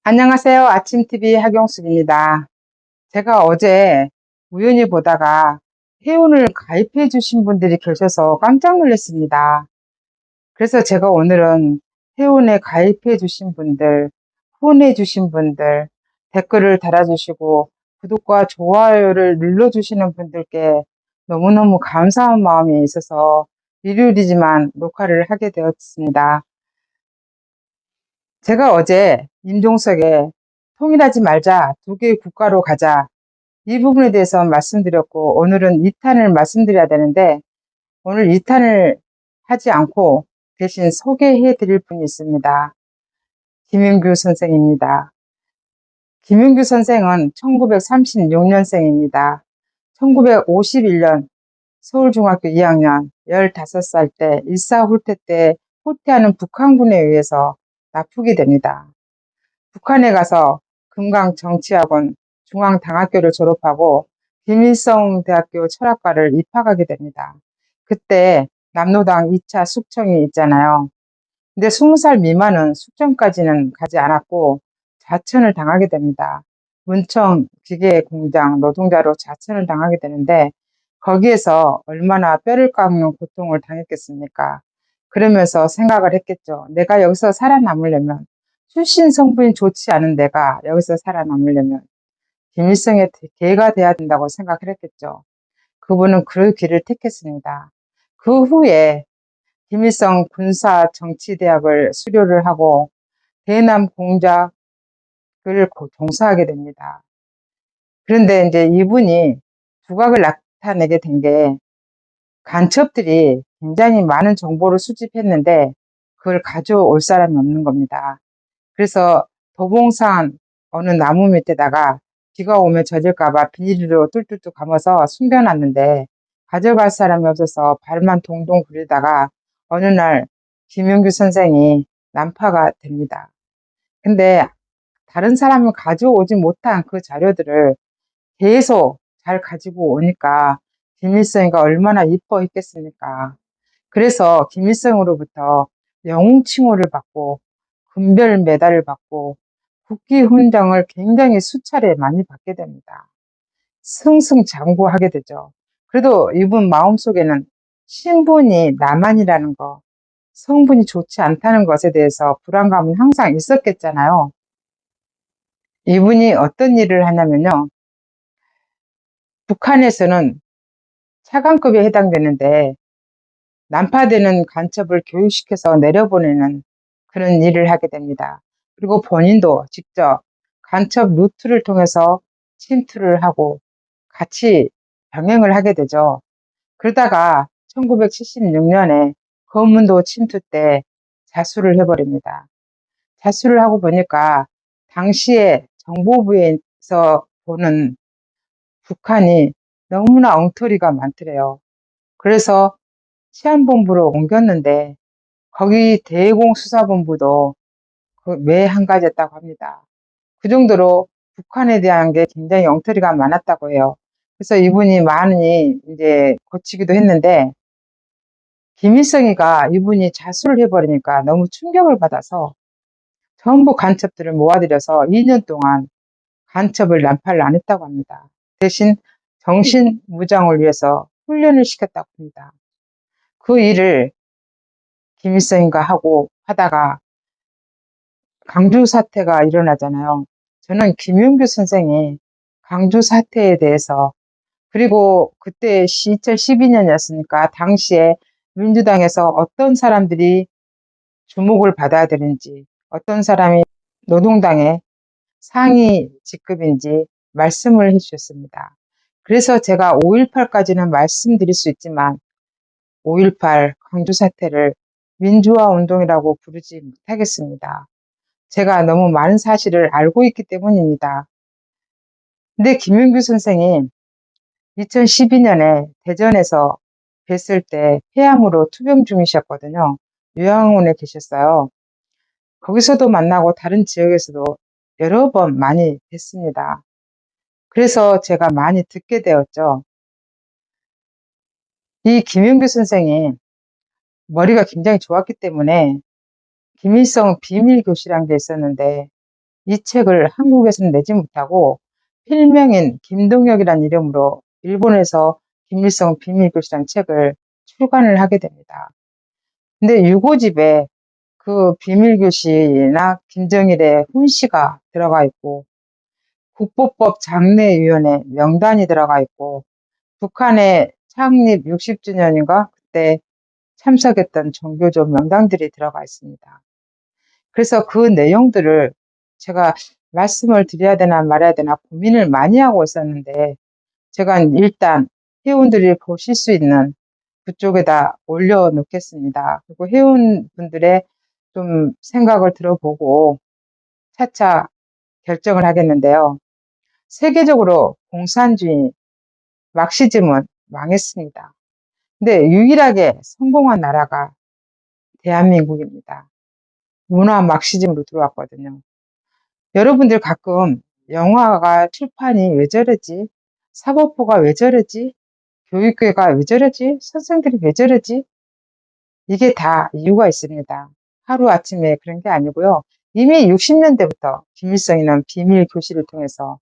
안녕하세요. 아침TV 하경숙입니다. 제가 어제 우연히 보다가 회원을 가입해 주신 분들이 계셔서 깜짝 놀랐습니다. 그래서 제가 오늘은 회원에 가입해 주신 분들, 후원해 주신 분들, 댓글을 달아주시고 구독과 좋아요를 눌러주시는 분들께 너무너무 감사한 마음이 있어서 일요일이지만 녹화를 하게 되었습니다. 제가 어제 임종석의 통일하지 말자, 두 개의 국가로 가자, 이 부분에 대해서 말씀드렸고, 오늘은 2탄을 말씀드려야 되는데, 오늘 2탄을 하지 않고 대신 소개해 드릴 분이 있습니다. 김윤규 선생입니다. 김윤규 선생은 1936년생입니다. 1951년 서울중학교 2학년 15살 때 일사후퇴 때 후퇴하는 북한군에 의해서 납북이 됩니다. 북한에 가서 금강정치학원 중앙당학교를 졸업하고 김일성대학교 철학과를 입학하게 됩니다. 그때 남로당 2차 숙청이 있잖아요. 근데 20살 미만은 숙청까지는 가지 않았고 자천을 당하게 됩니다. 문청 기계공장 노동자로 자천을 당하게 되는데 거기에서 얼마나 뼈를 깎는 고통을 당했겠습니까? 그러면서 생각을 했겠죠. 내가 여기서 살아남으려면 출신 성분이 좋지 않은 내가 여기서 살아남으려면 김일성의 개가 돼야 된다고 생각을 했겠죠. 그분은 그 길을 택했습니다. 그 후에 김일성 군사정치대학을 수료를 하고 대남 공작을 종사하게 됩니다. 그런데 이제 이분이 두각을 나타내게 된 게 간첩들이 굉장히 많은 정보를 수집했는데 그걸 가져올 사람이 없는 겁니다. 그래서 도봉산 어느 나무 밑에다가 비가 오면 젖을까봐 비닐로 뚫뚫뚫 감아서 숨겨놨는데 가져갈 사람이 없어서 발만 동동 구르다가 어느 날 김윤규 선생이 난파가 됩니다. 근데 다른 사람은 가져오지 못한 그 자료들을 계속 잘 가지고 오니까 김일성이가 얼마나 이뻐했겠습니까? 그래서 김일성으로부터 영웅 칭호를 받고 금별 메달을 받고 국기훈장을 굉장히 수차례 많이 받게 됩니다. 승승장구하게 되죠. 그래도 이분 마음속에는 신분이 나만이라는 거, 성분이 좋지 않다는 것에 대해서 불안감은 항상 있었겠잖아요. 이분이 어떤 일을 하냐면요. 북한에서는 차관급에 해당되는데 난파되는 간첩을 교육시켜서 내려보내는 그런 일을 하게 됩니다. 그리고 본인도 직접 간첩 루트를 통해서 침투를 하고 같이 병행을 하게 되죠. 그러다가 1976년에 거문도 침투 때 자수를 해버립니다. 자수를 하고 보니까 당시에 정보부에서 보는 북한이 너무나 엉터리가 많더래요. 그래서 치안본부로 옮겼는데 거기 대공수사본부도 그 매한가지였다고 합니다. 그 정도로 북한에 대한 게 굉장히 엉터리가 많았다고 해요. 그래서 이분이 많이 이제 고치기도 했는데 김일성이가 이분이 자수를 해버리니까 너무 충격을 받아서 전부 간첩들을 모아들여서 2년 동안 간첩을 난파를 안 했다고 합니다. 대신 정신무장을 위해서 훈련을 시켰다고 합니다. 그 일을 김일성이가 하고 하다가 강주 사태가 일어나잖아요. 저는 김윤규 선생이 강주 사태에 대해서 그리고 그때 2012년이었으니까 당시에 민주당에서 어떤 사람들이 주목을 받아야 되는지 어떤 사람이 노동당의 상위 직급인지 말씀을 해주셨습니다. 그래서 제가 5.18까지는 말씀드릴 수 있지만 5.18 강주 사태를 민주화 운동이라고 부르지 못하겠습니다. 제가 너무 많은 사실을 알고 있기 때문입니다. 근데 김윤규 선생이 2012년에 대전에서 뵀을 때 폐암으로 투병 중이셨거든요. 요양원에 계셨어요. 거기서도 만나고 다른 지역에서도 여러 번 많이 뵀습니다. 그래서 제가 많이 듣게 되었죠. 이 김윤규 선생이 머리가 굉장히 좋았기 때문에 김일성 비밀교실이란 게 있었는데 이 책을 한국에서는 내지 못하고 필명인 김동혁이라는 이름으로 일본에서 김일성 비밀교시라는 책을 출간을 하게 됩니다. 근데 유고집에 그 비밀교시나 김정일의 훈시가 들어가 있고 국보법 장례위원회 명단이 들어가 있고 북한의 창립 60주년인가 그때 참석했던 종교조 명단들이 들어가 있습니다. 그래서 그 내용들을 제가 말씀을 드려야 되나 말아야 되나 고민을 많이 하고 있었는데 제가 일단 회원들이 보실 수 있는 그쪽에다 올려놓겠습니다. 그리고 회원분들의 좀 생각을 들어보고 차차 결정을 하겠는데요. 세계적으로 공산주의, 막시즘은 망했습니다. 근데 유일하게 성공한 나라가 대한민국입니다. 문화 막시즘으로 들어왔거든요. 여러분들 가끔 영화가 출판이 왜 저러지? 사법부가 왜 저러지? 교육계가 왜 저러지? 선생들이 왜 저러지? 이게 다 이유가 있습니다. 하루아침에 그런 게 아니고요. 이미 60년대부터 김일성이는 비밀 교시를 통해서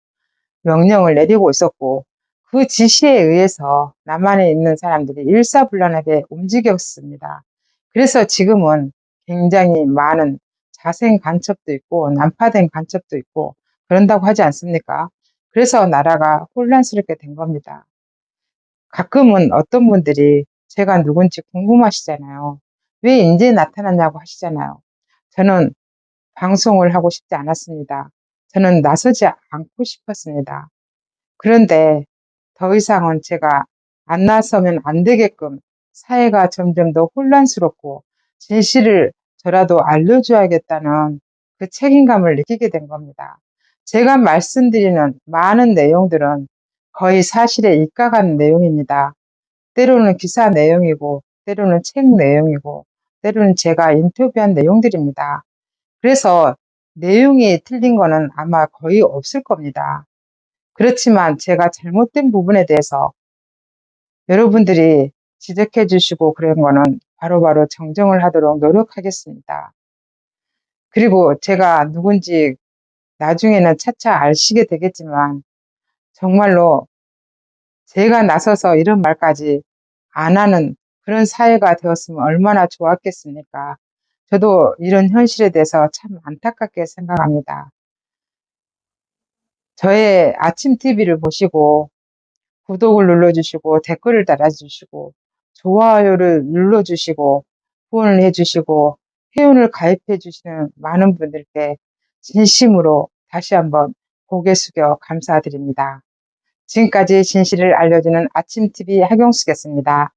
명령을 내리고 있었고 그 지시에 의해서 남한에 있는 사람들이 일사불란하게 움직였습니다. 그래서 지금은 굉장히 많은 자생 간첩도 있고 난파된 간첩도 있고 그런다고 하지 않습니까? 그래서 나라가 혼란스럽게 된 겁니다. 가끔은 어떤 분들이 제가 누군지 궁금하시잖아요. 왜 이제 나타났냐고 하시잖아요. 저는 방송을 하고 싶지 않았습니다. 저는 나서지 않고 싶었습니다. 그런데 더 이상은 제가 안 나서면 안 되게끔 사회가 점점 더 혼란스럽고 진실을 저라도 알려줘야겠다는 그 책임감을 느끼게 된 겁니다. 제가 말씀드리는 많은 내용들은 거의 사실에 입각한 내용입니다. 때로는 기사 내용이고, 때로는 책 내용이고, 때로는 제가 인터뷰한 내용들입니다. 그래서 내용이 틀린 거는 아마 거의 없을 겁니다. 그렇지만 제가 잘못된 부분에 대해서 여러분들이 지적해 주시고 그런 거는 바로바로 정정을 하도록 노력하겠습니다. 그리고 제가 누군지 나중에는 차차 아시게 되겠지만 정말로 제가 나서서 이런 말까지 안 하는 그런 사회가 되었으면 얼마나 좋았겠습니까? 저도 이런 현실에 대해서 참 안타깝게 생각합니다. 저의 아침 TV를 보시고 구독을 눌러주시고 댓글을 달아주시고 좋아요를 눌러주시고 후원을 해주시고 회원을 가입해 주시는 많은 분들께 진심으로 다시 한번 고개 숙여 감사드립니다. 지금까지 진실을 알려주는 아침TV 하경숙이었습니다.